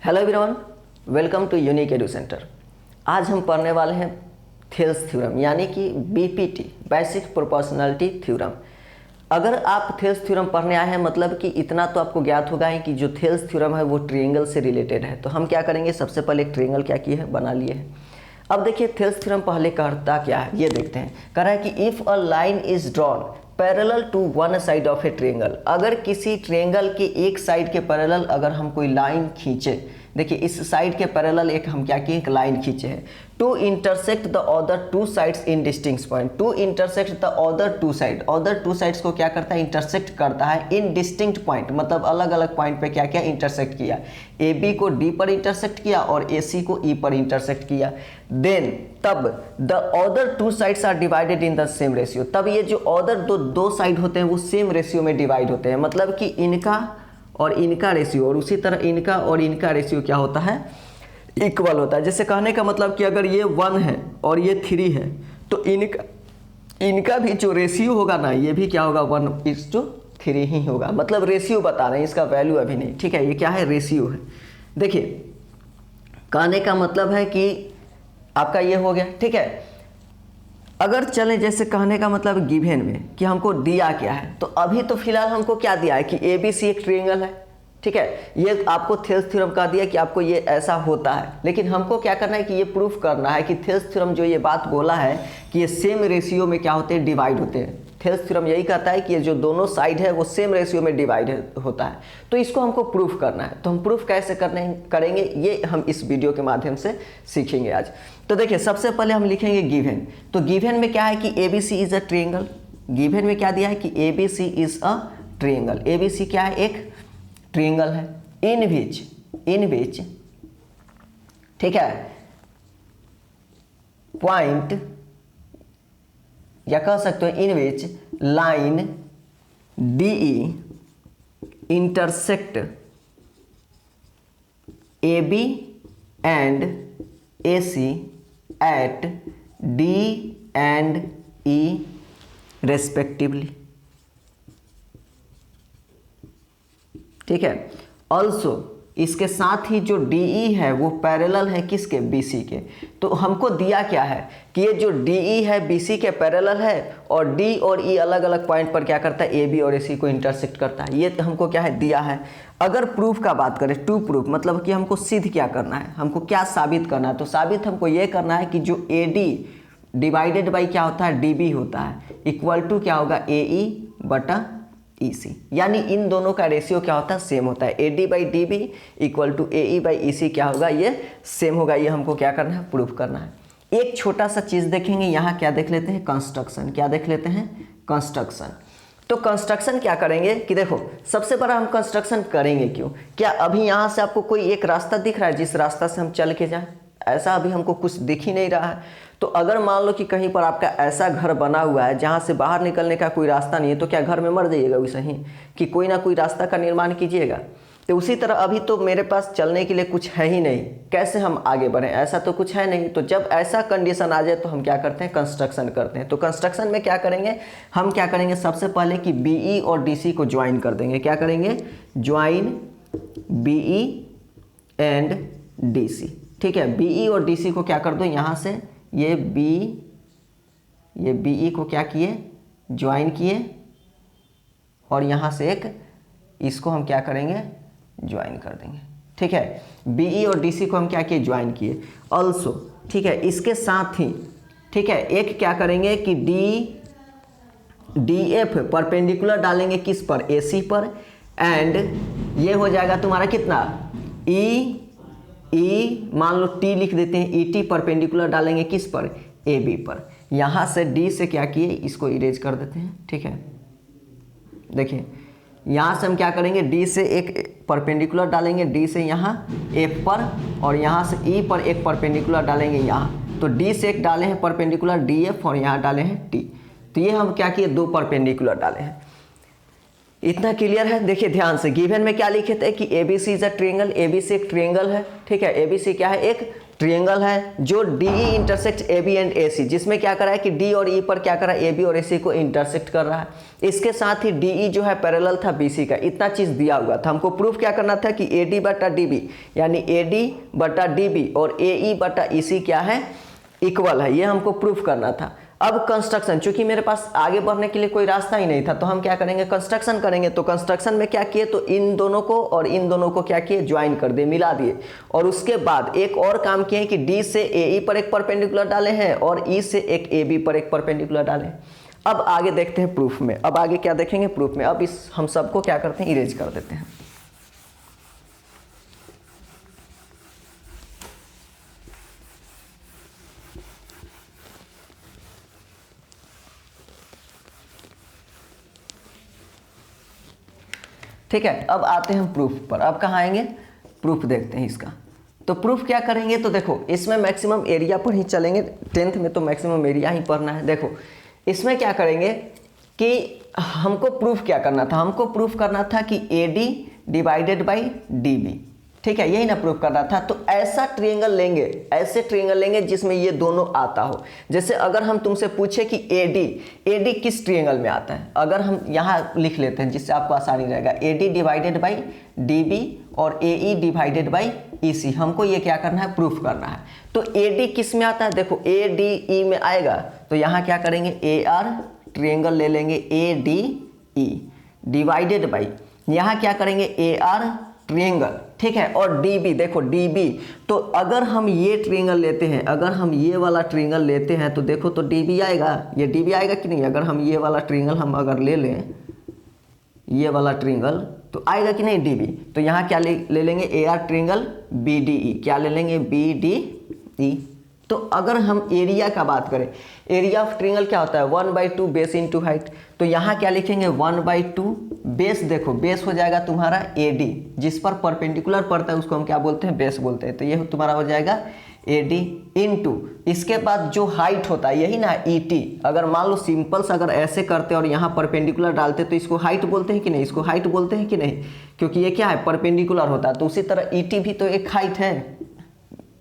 Hello everyone, welcome to Unique Edu Centre. आज हम पढ़ने वाले हैं थेल्स थ्योरम यानी कि बीपीटी, बेसिक प्रोपोर्शनलिटी थ्योरम। अगर आप थेल्स थ्योरम पढ़ने आए हैं मतलब कि इतना तो आपको ज्ञात होगा ही कि जो थेल्स थ्योरम है वो ट्रायंगल से रिलेटेड है। तो हम क्या करेंगे, सबसे पहले एक ट्रायंगल क्या किए हैं, बना लिए हैं। अब देखिए थेल्स थ्योरम पहले कहता क्या है ये देखते हैं। कह रहा है कि if a line is drawn parallel to one side of a triangle, अगर किसी ट्रायंगल के एक साइड के पैरेलल अगर हम कोई लाइन खींचे, देखिए इस साइड के पैरेलल एक हम क्या किए, एक लाइन खींचे हैं। To intersect the other two sides in distinct point, to intersect the other two side, other two sides को क्या करता है, इंटरसेक्ट करता है इन डिस्टिंक्ट पॉइंट, मतलब अलग अलग पॉइंट पे क्या क्या इंटरसेक्ट किया। ए बी को डी पर इंटरसेक्ट किया और ए सी को ई पर इंटरसेक्ट किया। देन तब the other two sides are divided in the same ratio, तब ये जो अदर दो साइड होते हैं वो सेम रेशियो में डिवाइड होते हैं, मतलब कि इनका और इनका रेशियो और उसी तरह इनका और इनका रेशियो क्या होता है, इक्वल होता है। जैसे कहने का मतलब कि अगर ये 1 है और ये 3 है तो इनका भी जो रेशियो होगा ना, ये भी क्या होगा, 1:3 ही होगा। मतलब रेशियो बता रहे हैं, इसका वैल्यू अभी नहीं, ठीक है। ये क्या है, रेशियो है। देखिए कहने का मतलब है कि आपका ये हो गया, ठीक है। अगर चलें जैसे कहने का मतलब गिवन में कि हमको दिया क्या है, तो अभी तो फिलहाल हमको क्या दिया है कि ए बी सी एक ट्रायंगल है, ठीक है। ये आपको थेल्स थ्योरम कह दिया कि आपको ये ऐसा होता है, लेकिन हमको क्या करना है कि ये प्रूफ करना है कि थेल्स थ्योरम जो ये बात बोला है कि ये सेम रेशियो में क्या होते हैं, डिवाइड होते हैं। थेल्स थ्योरम यही कहता है कि ये जो दोनों साइड है वो सेम रेशियो में डिवाइड होता है। तो इसको हमको प्रूफ करना है, तो हम प्रूफ कैसे करेंगे ये हम इस वीडियो के माध्यम से सीखेंगे आज। तो देखिए सबसे पहले हम लिखेंगे गिवन। तो गिवन में क्या है कि A B C is a triangle. Given में क्या दिया है कि A B C is a triangle. A B C क्या है, एक ट्रायंगल है। इन विच ठीक है पॉइंट, या कह सकते हो in which line D E intersect A B and A C at D and E respectively, ठीक है। ऑल्सो इसके साथ ही जो DE है वो पैरेलल है किसके, BC के। तो हमको दिया क्या है कि ये जो DE है BC के पैरेलल है और D और E अलग अलग पॉइंट पर क्या करता है, AB और AC को इंटरसेक्ट करता है। ये हमको क्या है, दिया है। अगर प्रूफ का बात करें, टू प्रूफ मतलब कि हमको सिद्ध क्या करना है, हमको क्या साबित करना है, तो साबित हमको ये करना है कि जो AD डिवाइडेड बाई क्या होता है, DB होता है, इक्वल टू क्या होगा, AE बटा EC, यानी इन दोनों का रेशियो क्या होता है, सेम होता है। AD by DB equal to AE by EC क्या होगा, ये सेम होगा। ये हमको क्या करना है, प्रूफ करना है। एक छोटा सा चीज़ देखेंगे, यहाँ क्या देख लेते हैं, कंस्ट्रक्शन। क्या देख लेते हैं, कंस्ट्रक्शन। तो कंस्ट्रक्शन क्या करेंगे कि देखो सबसे बड़ा हम कंस्ट्रक्शन करेंगे क्यों, क्या अभी यहाँ से आपको कोई एक रास्ता दिख रहा है जिस रास्ता से हम चल के जाएं, ऐसा अभी हमको कुछ दिख ही नहीं रहा है। तो अगर मान लो कि कहीं पर आपका ऐसा घर बना हुआ है जहाँ से बाहर निकलने का कोई रास्ता नहीं है, तो क्या घर में मर जाइएगा वैसे ही कि कोई ना कोई रास्ता का निर्माण कीजिएगा। तो उसी तरह अभी तो मेरे पास चलने के लिए कुछ है ही नहीं, कैसे हम आगे बढ़ें, ऐसा तो कुछ है नहीं। तो जब ऐसा कंडीशन आ जाए तो हम क्या करते हैं, कंस्ट्रक्शन करते हैं। तो कंस्ट्रक्शन में क्या करेंगे, हम क्या करेंगे, सबसे पहले कि BE और DC को ज्वाइन कर देंगे। क्या करेंगे, ज्वाइन BE एंड DC, ठीक है। BE और DC को क्या कर दो, यहाँ से ये BE को क्या किए, ज्वाइन किए, और यहाँ से एक इसको हम क्या करेंगे, ज्वाइन कर देंगे, ठीक है। BE और DC को हम क्या किए, ज्वाइन किए। ऑल्सो ठीक है, इसके साथ ही ठीक है एक क्या करेंगे कि DF परपेंडिकुलर डालेंगे किस पर, AC पर, एंड ये हो जाएगा तुम्हारा कितना, E मान लो T लिख देते हैं, ET परपेंडिकुलर डालेंगे किस पर, AB पर। यहाँ से D से क्या किए, इसको इरेज कर देते हैं, ठीक है। देखिए यहाँ से हम क्या करेंगे, D से एक परपेंडिकुलर डालेंगे, D से यहाँ F पर, और यहाँ से E पर एक परपेंडिकुलर डालेंगे यहाँ। तो D से एक डाले हैं परपेंडिकुलर DF और यहाँ डाले हैं T। तो ये हम क्या किए, 2 परपेंडिकुलर डाले हैं। इतना क्लियर है। देखिए ध्यान से, गिवन में क्या लिखे थे कि ABC is a triangle. ABC एक ट्रायंगल है, ठीक है। ABC क्या है, एक ट्रायंगल है जो DE intersect AB and AC, जिसमें क्या करा है कि D और E पर क्या करा है, AB और AC को इंटरसेक्ट कर रहा है। इसके साथ ही DE जो है पैरेलल था BC का, इतना चीज़ दिया हुआ था। हमको प्रूफ क्या करना था कि AD बटा DB यानी AD बटा DB और AE बटा EC क्या है, इक्वल है, ये हमको प्रूफ करना था। अब कंस्ट्रक्शन, चूंकि मेरे पास आगे बढ़ने के लिए कोई रास्ता ही नहीं था, तो हम क्या करेंगे, कंस्ट्रक्शन करेंगे। तो कंस्ट्रक्शन में क्या किए, तो इन दोनों को और इन दोनों को क्या किए, ज्वाइन कर दिए, मिला दिए। और उसके बाद एक और काम किए कि D से AE पर एक परपेंडिकुलर डाले हैं और E से एक AB पर एक परपेंडिकुलर डाले। अब आगे देखते हैं प्रूफ में। अब आगे क्या देखेंगे प्रूफ में। अब इस हम सबको क्या करते हैं, इरेज कर देते हैं। ठीक है, अब आते हैं प्रूफ पर। अब कहाँ आएंगे, प्रूफ देखते हैं इसका। तो प्रूफ क्या करेंगे, तो देखो इसमें मैक्सिमम एरिया पर ही चलेंगे, 10th में तो मैक्सिमम एरिया ही पढ़ना है। देखो इसमें क्या करेंगे कि हमको प्रूफ क्या करना था, हमको प्रूफ करना था कि AD डिवाइडेड बाई DB, ठीक है, यही ना प्रूफ करना था। तो ऐसा ट्रायंगल लेंगे, ऐसे ट्रायंगल लेंगे जिसमें ये दोनों आता हो। जैसे अगर हम तुमसे पूछे कि AD किस ट्रायंगल में आता है, अगर हम यहाँ लिख लेते हैं जिससे आपको आसानी रहेगा, AD डिवाइडेड बाई DB और AE डिवाइडेड बाई EC, हमको ये क्या करना है, प्रूफ करना है। तो AD किस में आता है, देखो ADE में आएगा, तो यहाँ क्या करेंगे, AR ट्रायंगल ले लेंगे ADE डिवाइडेड बाई, यहाँ क्या करेंगे AR ट्रायंगल, ठीक है, और DB, देखो DB, तो अगर हम ये ट्रायंगल लेते हैं, अगर हम ये वाला ट्रायंगल लेते हैं तो देखो तो DB आएगा, ये DB आएगा कि नहीं। अगर हम ये वाला ट्रायंगल हम अगर ले लें, ये वाला ट्रायंगल, तो आएगा कि नहीं DB। तो यहाँ क्या ले लेंगे, AR ट्रायंगल BDE, क्या ले लेंगे, BDE। तो अगर हम एरिया का बात करें, एरिया ऑफ ट्रायंगल क्या होता है, 1/2 बेस इंटू हाइट। तो यहाँ क्या लिखेंगे, 1/2 बेस, देखो बेस हो जाएगा तुम्हारा AD, जिस पर परपेंडिकुलर पड़ता है उसको हम क्या बोलते हैं, बेस बोलते हैं। तो ये तुम्हारा हो जाएगा AD इंटू, इसके बाद जो हाइट होता है यही ना ET। अगर मान लो सिंपल से अगर ऐसे करते और यहाँ परपेंडिकुलर डालते तो इसको हाइट बोलते हैं कि नहीं, इसको हाइट बोलते हैं कि नहीं, क्योंकि ये क्या है, परपेंडिकुलर होता है। तो उसी तरह ET भी तो एक हाइट है,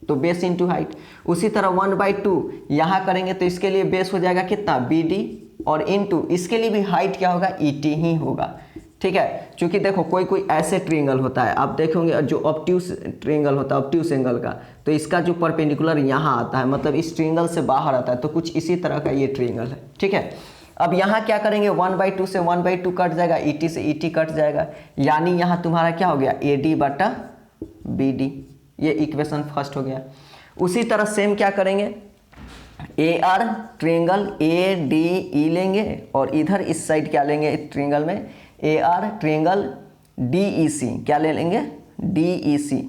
तो बेस इंटू हाइट। उसी तरह 1/2 यहाँ करेंगे तो इसके लिए बेस हो जाएगा कितना, BD, और इंटू इसके लिए भी हाइट क्या होगा, ET ही होगा, ठीक है। क्योंकि देखो कोई कोई ऐसे ट्रायंगल होता है, आप देखोगे जो ऑब्ट्यूस ट्रायंगल होता है, ऑब्ट्यूस एंगल का, तो इसका जो परपेंडिकुलर यहाँ आता है, मतलब इस ट्रायंगल से बाहर आता है, तो कुछ इसी तरह का ये ट्रायंगल है, ठीक है। अब यहाँ क्या करेंगे, 1/2 से 1/2 कट जाएगा, ET से ET कट जाएगा, यानी यहाँ तुम्हारा क्या हो गया, AD बटा BD, ये इक्वेशन फर्स्ट हो गया। उसी तरह सेम क्या करेंगे, AR ट्रायंगल ADE लेंगे और इधर इस साइड क्या लेंगे, ट्रायंगल में AR ट्रायंगल DEC, क्या ले लेंगे, DEC,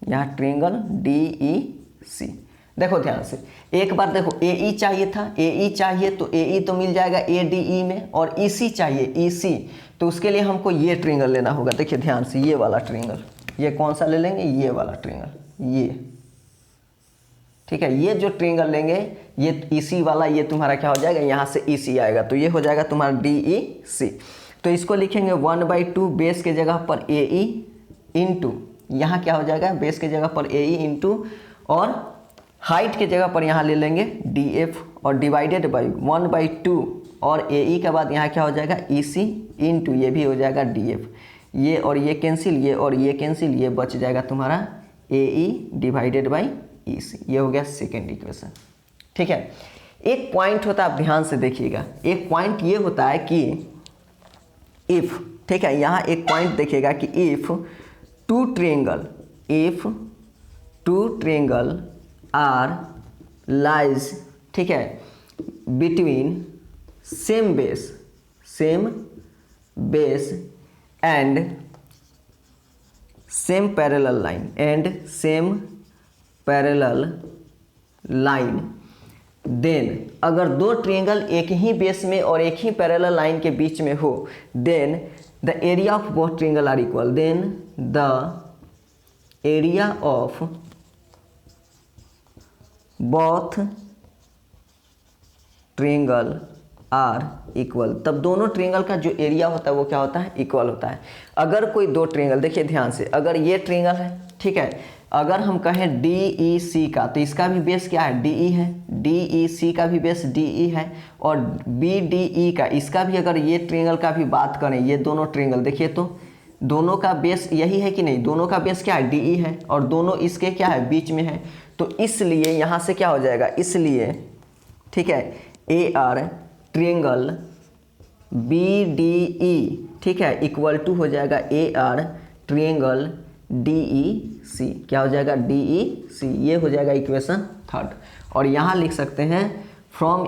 यहाँ ट्रायंगल DEC। देखो ध्यान से एक बार, देखो AE चाहिए था, AE चाहिए तो AE तो मिल जाएगा ADE में, और EC चाहिए EC, तो उसके लिए हमको ये ट्रायंगल लेना होगा। देखिए ध्यान से, ये वाला ट्रायंगल, ये कौन सा ले लेंगे, ये वाला ट्रायंगल, ये, ठीक है। ये जो ट्रायंगल लेंगे, ये EC वाला, ये तुम्हारा क्या हो जाएगा, यहाँ से EC आएगा, तो ये हो जाएगा तुम्हारा DEC। तो इसको लिखेंगे 1/2 बेस के जगह पर AE इंटू, यहाँ क्या हो जाएगा, बेस के जगह पर AE इंटू, और हाइट के जगह पर यहाँ ले लेंगे DF, और डिवाइडेड बाई 1/2, और AE के बाद यहाँ क्या हो जाएगा, EC इंटू, ये भी हो जाएगा DF। ये और ये कैंसिल, ये और ये कैंसिल, ये बच जाएगा तुम्हारा AE डिवाइडेड बाई EC। ये हो गया सेकेंड इक्वेशन, ठीक है। एक पॉइंट होता है, आप ध्यान से देखिएगा, एक पॉइंट ये होता है कि इफ, ठीक है, यहाँ एक पॉइंट देखिएगा कि if two triangle are lies, ठीक है, between same base and same parallel line, then अगर दो ट्रायंगल एक ही बेस में और एक ही पैरेलल लाइन के बीच में हो, then the area of both triangle are equal, then the area of both triangle are equal. तब दोनों ट्रायंगल का जो एरिया होता है वो क्या होता है, इक्वल होता है। अगर कोई दो ट्रायंगल, देखिए ध्यान से, अगर ये ट्रायंगल है, ठीक है। अगर हम कहें डी ई सी का, तो इसका भी बेस क्या है, डी ई है, डी ई सी का भी बेस डी ई है, और बी डी ई का, इसका भी अगर ये ट्रायंगल का भी बात करें, ये दोनों ट्रायंगल देखिए तो दोनों का बेस यही है कि नहीं, दोनों का बेस क्या है, डी ई है, और दोनों इसके क्या है, बीच में है। तो इसलिए यहाँ से क्या हो जाएगा, इसलिए ठीक है, A R triangle B D E, ठीक है, इक्वल टू हो जाएगा A R triangle D E C. क्या हो जाएगा, डी ई सी। ये हो जाएगा इक्वेशन थर्ड। और यहाँ लिख सकते हैं from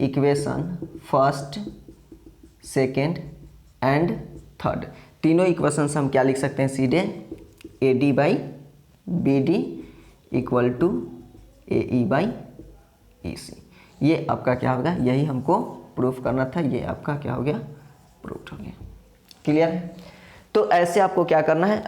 equation first, second and third, तीनों इक्वेशन से हम क्या लिख सकते हैं सीधे, A D by B D equal to A E by E C. ये आपका क्या होगा, यही हमको प्रूफ करना था, ये आपका क्या हो गया, प्रूफ हो गया। क्लियर है। तो ऐसे आपको क्या करना है,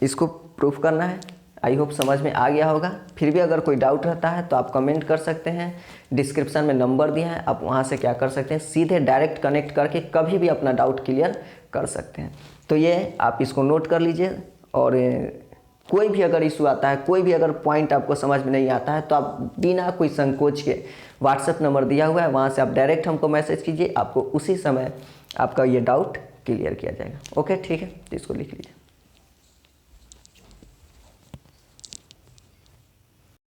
इसको प्रूफ करना है। आई होप समझ में आ गया होगा। फिर भी अगर कोई डाउट रहता है तो आप कमेंट कर सकते हैं, डिस्क्रिप्शन में नंबर दिया है, आप वहाँ से क्या कर सकते हैं, सीधे डायरेक्ट कनेक्ट करके कभी भी अपना डाउट क्लियर कर सकते हैं। तो ये आप इसको नोट कर लीजिए। और कोई भी अगर इशू आता है, कोई भी अगर पॉइंट आपको समझ में नहीं आता है, तो आप बिना कोई संकोच के व्हाट्सएप नंबर दिया हुआ है, वहाँ से आप डायरेक्ट हमको मैसेज कीजिए, आपको उसी समय आपका ये डाउट क्लियर किया जाएगा। ओके, ठीक है, तो इसको लिख लीजिए।